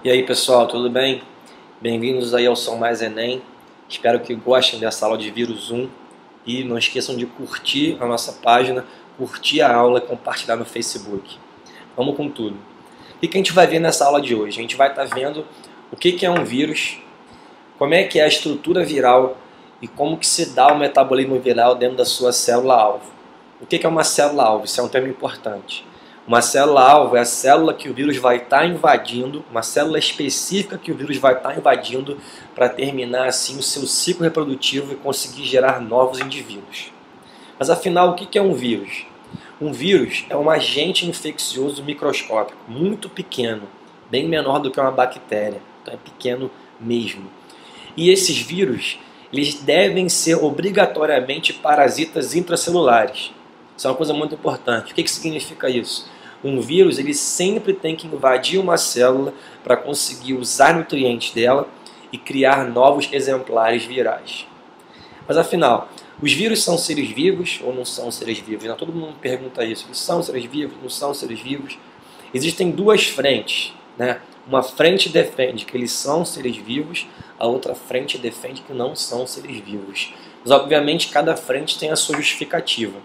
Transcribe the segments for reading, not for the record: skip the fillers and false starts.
E aí pessoal, tudo bem? Bem-vindos aí ao Som Mais Enem. Espero que gostem dessa aula de vírus 1 e não esqueçam de curtir a nossa página, curtir a aula e compartilhar no Facebook. Vamos com tudo. O que a gente vai ver nessa aula de hoje? A gente vai estar vendo o que é um vírus, como é que é a estrutura viral e como que se dá o metabolismo viral dentro da sua célula-alvo. O que é uma célula-alvo? Isso é um termo importante. Uma célula-alvo é a célula que o vírus vai estar invadindo, uma célula específica que o vírus vai estar invadindo para terminar assim o seu ciclo reprodutivo e conseguir gerar novos indivíduos. Mas afinal, o que é um vírus? Um vírus é um agente infeccioso microscópico, muito pequeno, bem menor do que uma bactéria, então é pequeno mesmo. E esses vírus, eles devem ser obrigatoriamente parasitas intracelulares. Isso é uma coisa muito importante. O que significa isso? Um vírus ele sempre tem que invadir uma célula para conseguir usar nutrientes dela e criar novos exemplares virais. Mas afinal, os vírus são seres vivos ou não são seres vivos? Todo mundo pergunta isso. Eles são seres vivos? Não são seres vivos? Existem duas frentes, né? Uma frente defende que eles são seres vivos, a outra frente defende que não são seres vivos. Mas obviamente cada frente tem a sua justificativa.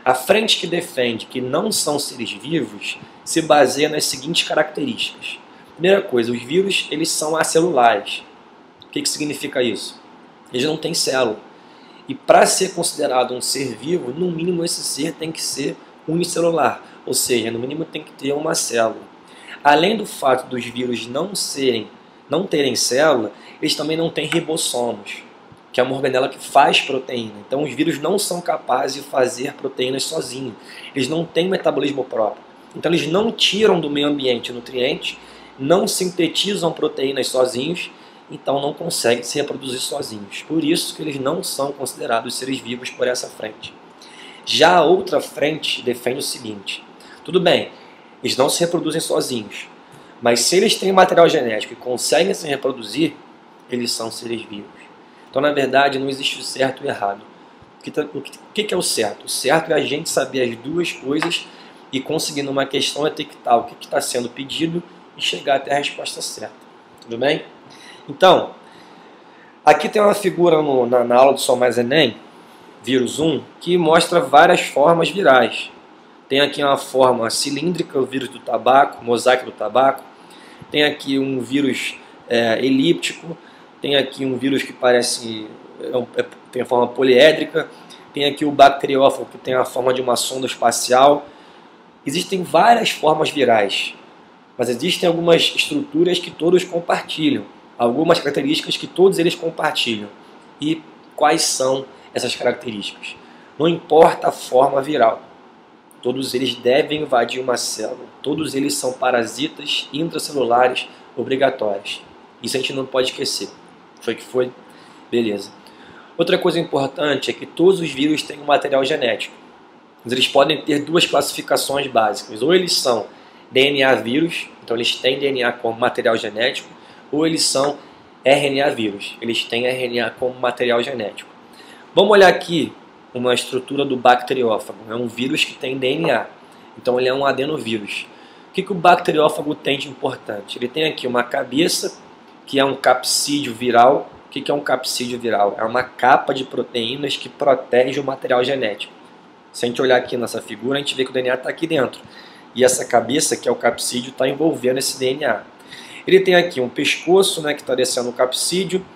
A frente que defende que não são seres vivos se baseia nas seguintes características. Primeira coisa, os vírus eles são acelulares. O que significa isso? Eles não têm célula. E para ser considerado um ser vivo, no mínimo esse ser tem que ser unicelular, ou seja, no mínimo tem que ter uma célula. Além do fato dos vírus não terem célula, eles também não têm ribossomos, que é uma organela que faz proteína. Então os vírus não são capazes de fazer proteínas sozinhos. Eles não têm metabolismo próprio. Então eles não tiram do meio ambiente nutrientes, não sintetizam proteínas sozinhos, então não conseguem se reproduzir sozinhos. Por isso que eles não são considerados seres vivos por essa frente. Já a outra frente defende o seguinte: tudo bem, eles não se reproduzem sozinhos, mas se eles têm material genético e conseguem se reproduzir, eles são seres vivos. Então, na verdade, não existe o certo e o errado. O que é o certo? O certo é a gente saber as duas coisas e conseguir numa questão detectar o que está sendo pedido e chegar até a resposta certa. Tudo bem? Então, aqui tem uma figura na aula do Som Mais Enem, vírus 1, que mostra várias formas virais. Tem aqui uma forma cilíndrica, o vírus do tabaco, mosaico do tabaco. Tem aqui um vírus elíptico. Tem aqui um vírus que parece tem a forma poliédrica. Tem aqui o bacteriófago, que tem a forma de uma sonda espacial. Existem várias formas virais, mas existem algumas estruturas que todos compartilham, algumas características que todos eles compartilham. E quais são essas características? Não importa a forma viral, todos eles devem invadir uma célula, todos eles são parasitas intracelulares obrigatórios. Isso a gente não pode esquecer. Foi que foi? Beleza. Outra coisa importante é que todos os vírus têm um material genético. Mas eles podem ter duas classificações básicas. Ou eles são DNA vírus, então eles têm DNA como material genético, ou eles são RNA vírus, eles têm RNA como material genético. Vamos olhar aqui uma estrutura do bacteriófago. É um vírus que tem DNA, então ele é um adenovírus. O que o bacteriófago tem de importante? Ele tem aqui uma cabeça, que é um capsídeo viral. O que é um capsídeo viral? É uma capa de proteínas que protege o material genético. Se a gente olhar aqui nessa figura, a gente vê que o DNA está aqui dentro. E essa cabeça, que é o capsídeo, está envolvendo esse DNA. Ele tem aqui um pescoço, né, que está descendo o capsídeo.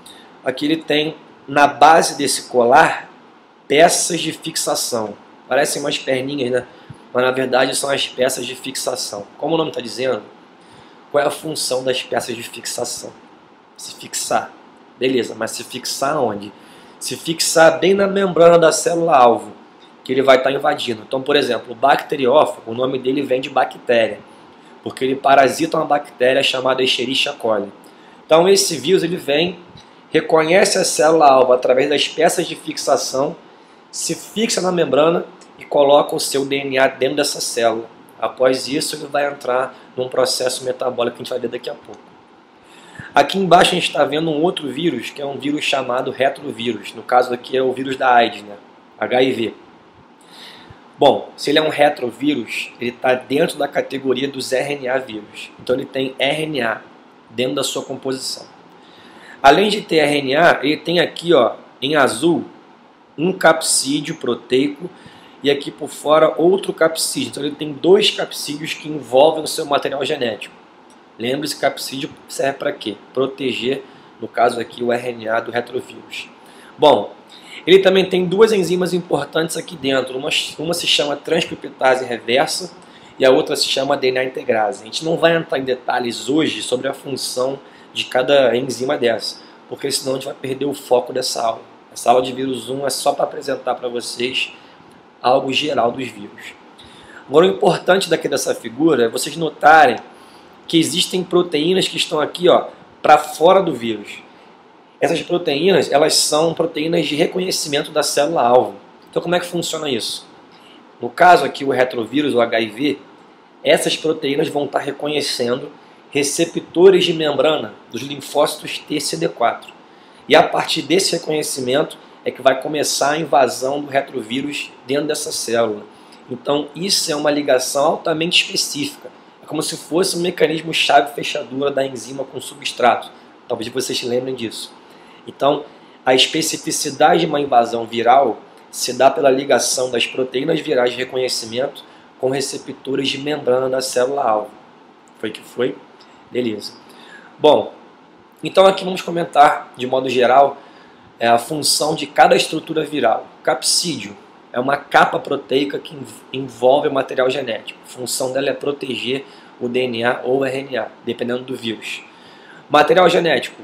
Aqui ele tem, na base desse colar, peças de fixação. Parecem umas perninhas, né? Mas na verdade são as peças de fixação. Como o nome está dizendo, qual é a função das peças de fixação? Se fixar. Beleza, mas se fixar onde? Se fixar bem na membrana da célula-alvo, que ele vai estar invadindo. Então, por exemplo, o bacteriófago, o nome dele vem de bactéria, porque ele parasita uma bactéria chamada Escherichia coli. Então esse vírus ele vem, reconhece a célula-alvo através das peças de fixação, se fixa na membrana e coloca o seu DNA dentro dessa célula. Após isso ele vai entrar num processo metabólico que a gente vai ver daqui a pouco. Aqui embaixo a gente está vendo um outro vírus, que é um vírus chamado retrovírus. No caso aqui é o vírus da AIDS, né? HIV. Bom, se ele é um retrovírus, ele está dentro da categoria dos RNA vírus. Então ele tem RNA. dentro da sua composição. Além de ter RNA, ele tem aqui, ó, em azul, um capsídeo proteico e aqui por fora outro capsídeo. Então ele tem dois capsídeos que envolvem o seu material genético. Lembre-se que capsídeo serve para quê? Proteger, no caso aqui, o RNA do retrovírus. Bom, ele também tem duas enzimas importantes aqui dentro. Uma se chama transcriptase reversa e a outra se chama DNA integrase. A gente não vai entrar em detalhes hoje sobre a função de cada enzima dessa, porque senão a gente vai perder o foco dessa aula. Essa aula de vírus 1 é só para apresentar para vocês algo geral dos vírus. Agora, o importante daqui dessa figura é vocês notarem que existem proteínas que estão aqui, ó, para fora do vírus. Essas proteínas, elas são proteínas de reconhecimento da célula-alvo. Então, como é que funciona isso? No caso aqui, o retrovírus, o HIV, essas proteínas vão estar reconhecendo receptores de membrana dos linfócitos T e CD4. E a partir desse reconhecimento é que vai começar a invasão do retrovírus dentro dessa célula. Então, isso é uma ligação altamente específica. É como se fosse um mecanismo chave-fechadura da enzima com substrato. Talvez vocês se lembrem disso. Então, a especificidade de uma invasão viral se dá pela ligação das proteínas virais de reconhecimento com receptores de membrana da célula-alvo. Foi que foi? Beleza. Bom, então aqui vamos comentar, de modo geral, a função de cada estrutura viral. O capsídeo é uma capa proteica que envolve o material genético. A função dela é proteger o DNA ou o RNA, dependendo do vírus. O material genético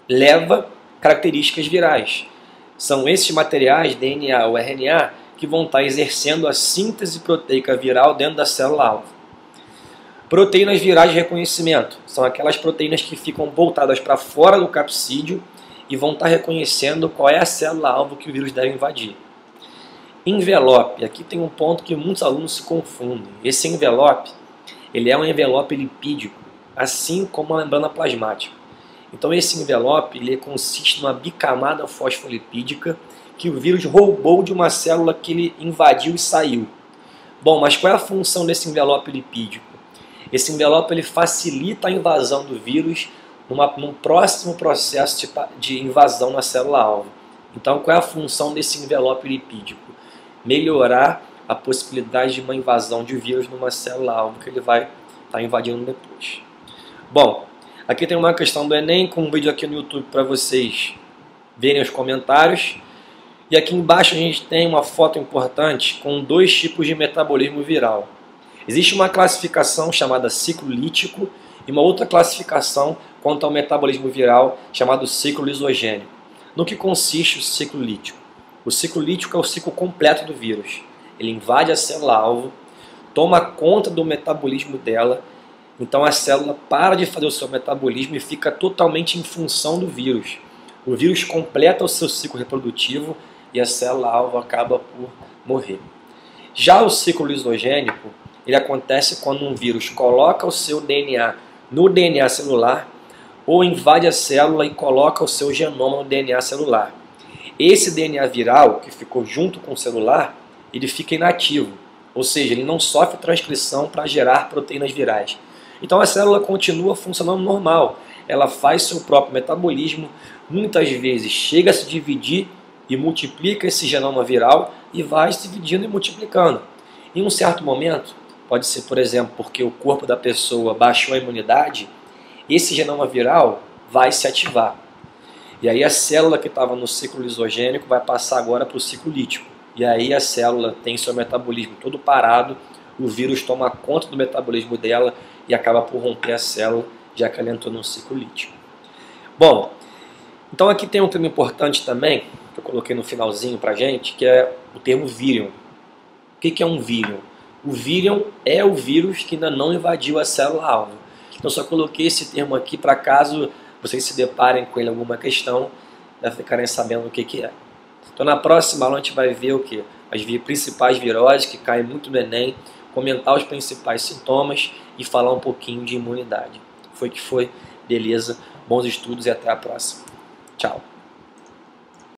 leva características virais. São esses materiais, DNA ou RNA, que vão estar exercendo a síntese proteica viral dentro da célula-alvo. Proteínas virais de reconhecimento são aquelas proteínas que ficam voltadas para fora do capsídeo e vão estar reconhecendo qual é a célula-alvo que o vírus deve invadir. Envelope, aqui tem um ponto que muitos alunos se confundem. Esse envelope, ele é um envelope lipídico, assim como a membrana plasmática. Então esse envelope ele consiste numa bicamada fosfolipídica que o vírus roubou de uma célula que ele invadiu e saiu. Bom, mas qual é a função desse envelope lipídico? Esse envelope ele facilita a invasão do vírus num próximo processo de invasão na célula-alvo. Então, qual é a função desse envelope lipídico? Melhorar a possibilidade de uma invasão de vírus numa célula-alvo que ele vai estar invadindo depois. Bom, aqui tem uma questão do Enem, com um vídeo aqui no YouTube para vocês verem os comentários. E aqui embaixo a gente tem uma foto importante com dois tipos de metabolismo viral. Existe uma classificação chamada ciclo lítico e uma outra classificação quanto ao metabolismo viral chamado ciclo lisogênico. No que consiste o ciclo lítico? O ciclo lítico é o ciclo completo do vírus. Ele invade a célula-alvo, toma conta do metabolismo dela, então a célula para de fazer o seu metabolismo e fica totalmente em função do vírus. O vírus completa o seu ciclo reprodutivo e a célula-alvo acaba por morrer. Já o ciclo lisogênico, ele acontece quando um vírus coloca o seu DNA no DNA celular ou invade a célula e coloca o seu genoma no DNA celular. Esse DNA viral, que ficou junto com o celular, ele fica inativo, ou seja, ele não sofre transcrição para gerar proteínas virais. Então a célula continua funcionando normal, ela faz seu próprio metabolismo, muitas vezes chega a se dividir e multiplica esse genoma viral e vai se dividindo e multiplicando. Em um certo momento, pode ser, por exemplo, porque o corpo da pessoa baixou a imunidade, esse genoma viral vai se ativar. E aí a célula que estava no ciclo lisogênico vai passar agora para o ciclo lítico. E aí a célula tem seu metabolismo todo parado, o vírus toma conta do metabolismo dela e acaba por romper a célula, já que ela entrou no ciclo lítico. Bom, então aqui tem um termo importante também, que eu coloquei no finalzinho para a gente, que é o termo virion. O que é um virion? O virion é o vírus que ainda não invadiu a célula-alvo. Então só coloquei esse termo aqui para caso vocês se deparem com ele em alguma questão, já ficarem sabendo o que é. Então na próxima aula a gente vai ver o que? As principais viroses que caem muito no Enem, comentar os principais sintomas e falar um pouquinho de imunidade. Foi que foi, beleza, bons estudos e até a próxima. Tchau.